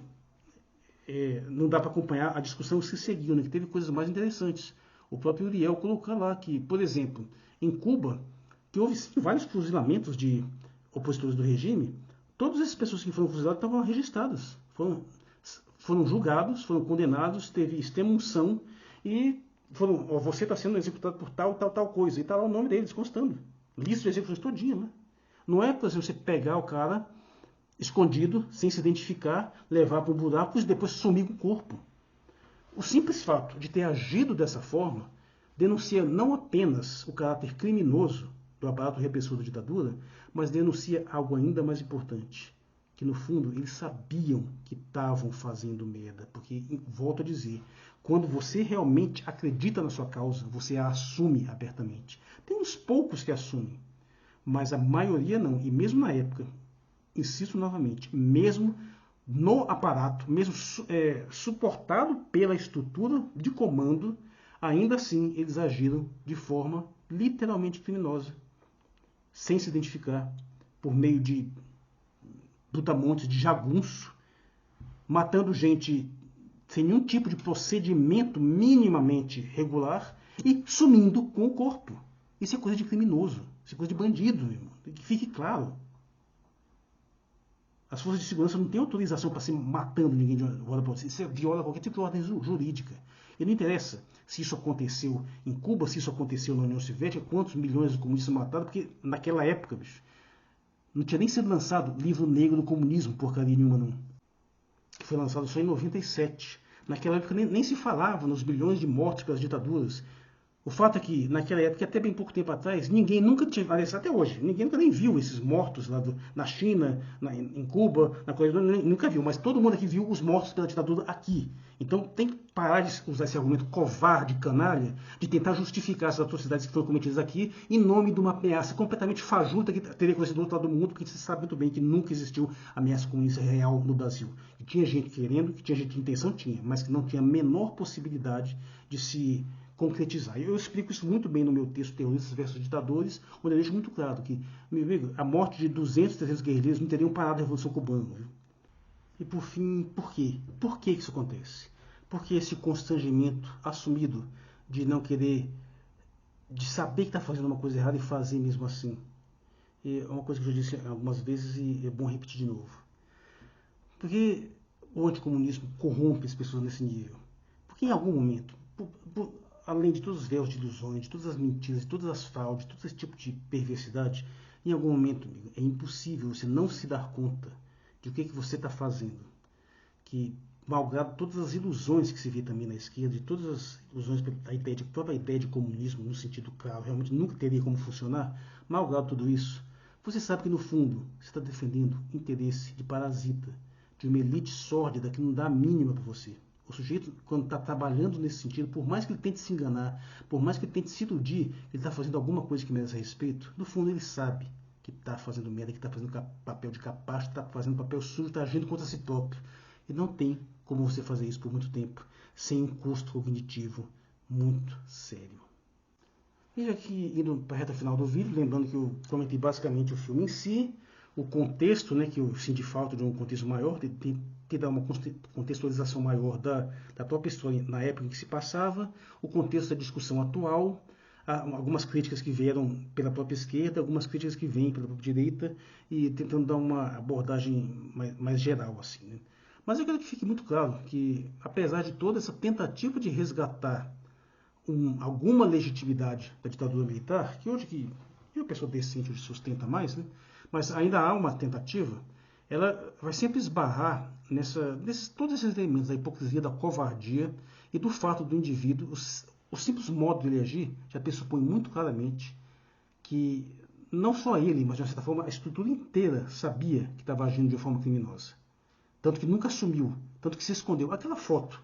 não dá para acompanhar a discussão que se seguiu, né, que teve coisas mais interessantes. O próprio Uriel colocou lá que, por exemplo, em Cuba, que houve vários fuzilamentos de opositores do regime, todas essas pessoas que foram fuziladas estavam registradas, foram julgados, foram condenados, teve extrema-unção e você está sendo executado por tal coisa. E está lá o nome deles constando. Lista de execuções todinha, né? Não é, por exemplo, você pegar o cara escondido, sem se identificar, levar para um buraco e depois sumir com o corpo. O simples fato de ter agido dessa forma denuncia não apenas o caráter criminoso do aparato repressor da ditadura, mas denuncia algo ainda mais importante, que no fundo eles sabiam que estavam fazendo merda, porque, volto a dizer, quando você realmente acredita na sua causa, você a assume abertamente. Tem uns poucos que assumem, mas a maioria não, e mesmo na época, insisto novamente, mesmo no aparato, mesmo suportado pela estrutura de comando, ainda assim eles agiram de forma literalmente criminosa, sem se identificar, por meio de brutamontes, de jagunço, matando gente sem nenhum tipo de procedimento minimamente regular e sumindo com o corpo. Isso é coisa de criminoso, isso é coisa de bandido, meu irmão. Que fique claro. As forças de segurança não têm autorização para ser matando ninguém de uma hora para outra. Isso viola qualquer tipo de ordem jurídica. E não interessa se isso aconteceu em Cuba, se isso aconteceu na União Soviética, quantos milhões de comunistas mataram, porque naquela época, bicho, não tinha nem sido lançado livro negro do comunismo, porcaria nenhuma não. Que foi lançado só em 97. Naquela época nem se falava nos bilhões de mortes pelas ditaduras. O fato é que, naquela época, até bem pouco tempo atrás, ninguém nunca tinha, até hoje, ninguém nunca nem viu esses mortos lá na China, em Cuba, na Coreia do Norte, nunca viu, mas todo mundo aqui viu os mortos pela ditadura aqui. Então tem que parar de usar esse argumento covarde, canalha, de tentar justificar essas atrocidades que foram cometidas aqui em nome de uma ameaça completamente fajuta que teria acontecido do outro lado do mundo, porque você sabe muito bem que nunca existiu ameaça comunista real no Brasil. E tinha gente querendo, que tinha gente de intenção, tinha, mas que não tinha a menor possibilidade de se concretizar. Eu explico isso muito bem no meu texto Terroristas versus Ditadores, onde eu deixo muito claro que, meu amigo, a morte de 200, 300 guerrilheiros não teriam parado a Revolução Cubana. Viu? E por fim, por quê? Por que isso acontece? Porque esse constrangimento assumido de não querer, de saber que está fazendo uma coisa errada e fazer mesmo assim. É uma coisa que eu já disse algumas vezes e é bom repetir de novo. Porque o anticomunismo corrompe as pessoas nesse nível. Porque em algum momento, além de todos os véus de ilusões, de todas as mentiras, de todas as fraudes, de todo esse tipo de perversidade, em algum momento, amigo, é impossível você não se dar conta de o que você está fazendo. Que, malgrado todas as ilusões que se vê também na esquerda, de todas as ilusões, a própria ideia de comunismo, no sentido claro, realmente nunca teria como funcionar, malgrado tudo isso, você sabe que no fundo você está defendendo interesse de parasita, de uma elite sórdida que não dá a mínima para você. O sujeito, quando está trabalhando nesse sentido, por mais que ele tente se enganar, por mais que ele tente se iludir, ele está fazendo alguma coisa que merece respeito, no fundo ele sabe que está fazendo merda, que está fazendo papel de capacho, está fazendo papel sujo, está agindo contra si próprio. E não tem como você fazer isso por muito tempo, sem um custo cognitivo muito sério. E já que indo para a reta final do vídeo, lembrando que eu comentei basicamente o filme em si, o contexto, né, que eu senti falta de um contexto maior, de dar uma contextualização maior da própria história na época em que se passava, o contexto da discussão atual, algumas críticas que vieram pela própria esquerda, algumas críticas que vêm pela própria direita, e tentando dar uma abordagem mais geral, assim, né? Mas eu quero que fique muito claro que, apesar de toda essa tentativa de resgatar alguma legitimidade da ditadura militar, que hoje que uma pessoa decente hoje sustenta mais, né? Mas ainda há uma tentativa, ela vai sempre esbarrar todos esses elementos da hipocrisia, da covardia e do fato do indivíduo, o simples modo de ele agir já pressupõe muito claramente que não só ele, mas de uma certa forma a estrutura inteira sabia que estava agindo de forma criminosa. Tanto que nunca assumiu, tanto que se escondeu. Aquela foto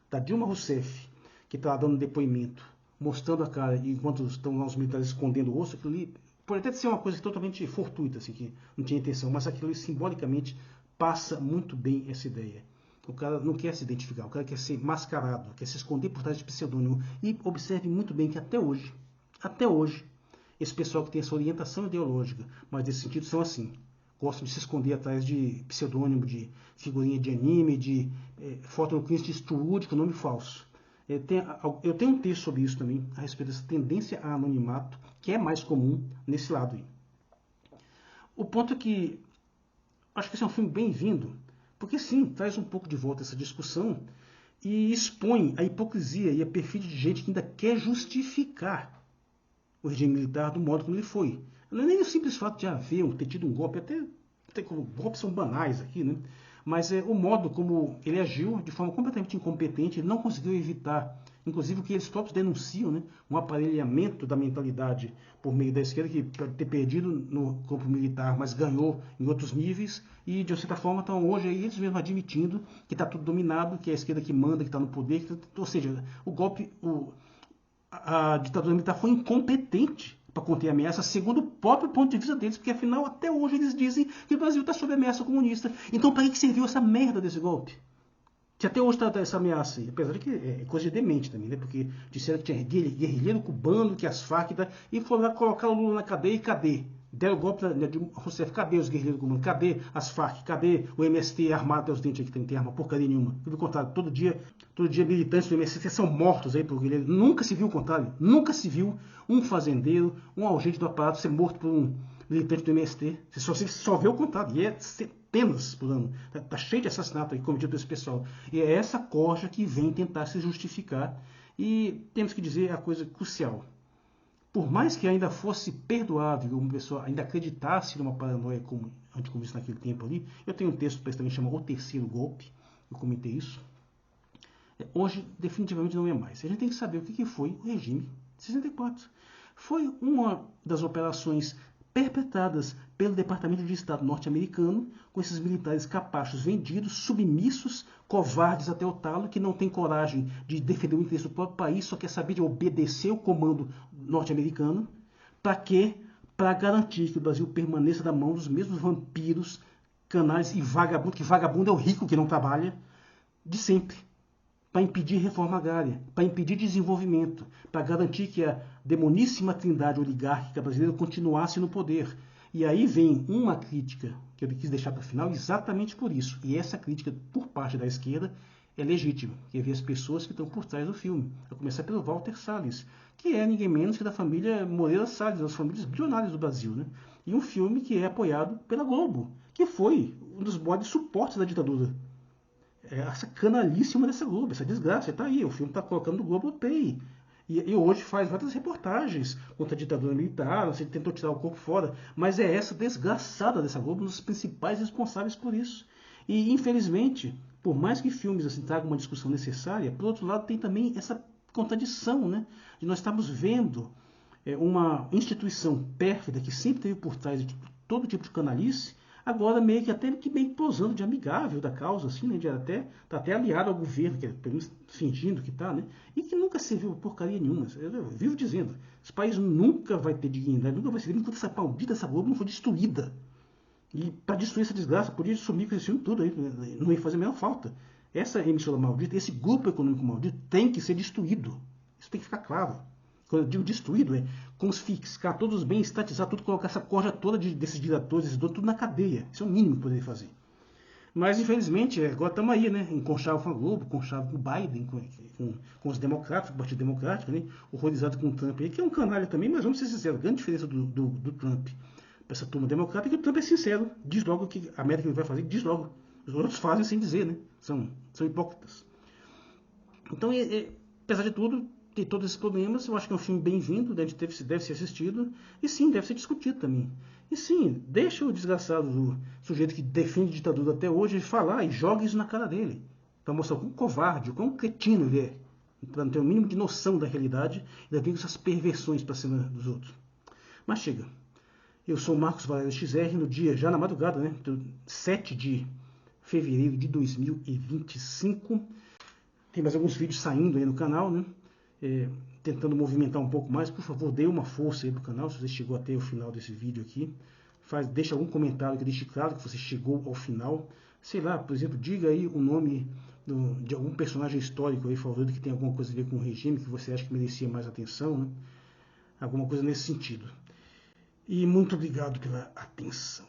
da Dilma Rousseff, que está dando depoimento, mostrando a cara, enquanto estão lá os militares escondendo o rosto, aquilo ali pode até ser uma coisa totalmente fortuita, assim, que não tinha intenção, mas aquilo ali simbolicamente passa muito bem essa ideia. O cara não quer se identificar, o cara quer ser mascarado, quer se esconder por trás de pseudônimo. E observe muito bem que até hoje, esse pessoal que tem essa orientação ideológica, mas nesse sentido são assim. Gostam de se esconder atrás de pseudônimo, de figurinha de anime, de foto no Clint Eastwood com nome falso. Eu tenho um texto sobre isso também, a respeito dessa tendência a anonimato, que é mais comum nesse lado aí. O ponto é que acho que esse é um filme bem-vindo, porque sim, traz um pouco de volta essa discussão e expõe a hipocrisia e a perfídia de gente que ainda quer justificar o regime militar do modo como ele foi. Não é nem o simples fato de ter tido um golpe, até golpes são banais aqui, né? Mas o modo como ele agiu de forma completamente incompetente, ele não conseguiu evitar inclusive o que eles próprios denunciam, né? Um aparelhamento da mentalidade por meio da esquerda, que pode ter perdido no campo militar, mas ganhou em outros níveis, e de certa forma estão hoje aí eles mesmos admitindo que está tudo dominado, que é a esquerda que manda, que está no poder, ou seja, o golpe, a ditadura militar foi incompetente para conter a ameaça, segundo o próprio ponto de vista deles, porque afinal até hoje eles dizem que o Brasil está sob ameaça comunista. Então para que serviu essa merda desse golpe? Que até hoje está essa ameaça aí, apesar de que é coisa de demente também, né? Porque disseram que tinha guerrilheiro cubano, que as Farc, e foram lá colocar o Lula na cadeia, e cadê? Deram golpe na Dilma Rousseff, cadê os guerrilheiros cubanos? Cadê as Farc? Cadê o MST armado até os dentes aí, que não tem arma porcaria nenhuma? Pelo contrário, todo dia militantes do MST são mortos aí por guerrilheiros. Nunca se viu o contrário, nunca se viu um fazendeiro, um agente do aparato ser morto por um militante do MST. Você só vê o contrário, e é centenas por ano. Tá cheio de assassinato aí cometido por esse pessoal. E é essa corja que vem tentar se justificar. E temos que dizer a coisa crucial. Por mais que ainda fosse perdoável uma pessoa ainda acreditasse numa paranoia como anticomunista naquele tempo ali, eu tenho um texto que também chama O Terceiro Golpe, eu comentei isso. Hoje, definitivamente não é mais. A gente tem que saber o que foi o regime de 64. Foi uma das operações perpetradas pelo Departamento de Estado norte-americano, com esses militares capachos vendidos, submissos, covardes até o talo, que não tem coragem de defender o interesse do próprio país, só quer saber de obedecer o comando norte-americano. Para quê? Para garantir que o Brasil permaneça na mão dos mesmos vampiros, canais e vagabundos, que vagabundo é o rico que não trabalha, de sempre. Para impedir reforma agrária, para impedir desenvolvimento, para garantir que a demoníssima trindade oligárquica brasileira continuasse no poder. E aí vem uma crítica que eu quis deixar para o final exatamente por isso. E essa crítica por parte da esquerda é legítima, que é ver as pessoas que estão por trás do filme. A começar pelo Walter Salles, que é ninguém menos que da família Moreira Salles, das famílias bilionárias do Brasil, né? E um filme que é apoiado pela Globo, que foi um dos maiores suportes da ditadura. Essa canalíssima dessa Globo, essa desgraça, está aí, o filme está colocando no Globoplay. E hoje faz várias reportagens contra a ditadura militar, você tentou tirar o corpo fora, mas é essa desgraçada dessa Globo um dos principais responsáveis por isso. E, infelizmente, por mais que filmes assim tragam uma discussão necessária, por outro lado tem também essa contradição, né? De nós estamos vendo uma instituição pérfida que sempre teve por trás de todo tipo de canalice, agora meio que posando de amigável da causa, assim, né? Tá até aliado ao governo, que é, pelo menos fingindo que tá, né? E que nunca serviu porcaria nenhuma. Eu vivo dizendo, esse país nunca vai ter dignidade, nunca vai servir enquanto essa maldita essa Globo não for destruída. E para destruir essa desgraça, podia sumir com esse filme tudo aí, não ia fazer a menor falta. Essa emissora maldita, esse grupo econômico maldito tem que ser destruído. Isso tem que ficar claro. Quando eu digo destruído, é confiscar todos os bens, estatizar tudo, colocar essa corja toda desses diretores, esses donos, tudo na cadeia. Isso é o mínimo que poderia fazer. Mas, infelizmente, agora estamos aí, né? Enconchado com a Globo, enconchado com o Biden, com os democratas, com o Partido Democrático, né? Horrorizado com o Trump aí, que é um canalha também, mas vamos ser sinceros, a grande diferença do Trump para essa turma democrata é que o Trump é sincero, diz logo o que a América vai fazer, diz logo. Os outros fazem sem dizer, né? São hipócritas. Então, apesar de tudo, tem todos esses problemas, eu acho que é um filme bem-vindo, deve ser assistido, e sim, deve ser discutido também. E sim, deixa o desgraçado do sujeito que defende a ditadura até hoje falar e joga isso na cara dele, para mostrar o quão covarde, o quão cretino ele é, para não ter o mínimo de noção da realidade, e ainda vir com essas perversões para cima dos outros. Mas chega. Eu sou o Marcos Valério XR, no dia, já na madrugada, né, 7 de fevereiro de 2025. Tem mais alguns vídeos saindo aí no canal, né? Tentando movimentar um pouco mais. Por favor, dê uma força aí pro canal, se você chegou até o final desse vídeo aqui. Deixa algum comentário que deixe claro que você chegou ao final. Sei lá, por exemplo, diga aí o nome de algum personagem histórico aí favorito que tem alguma coisa a ver com o regime, que você acha que merecia mais atenção, né? Alguma coisa nesse sentido. E muito obrigado pela atenção.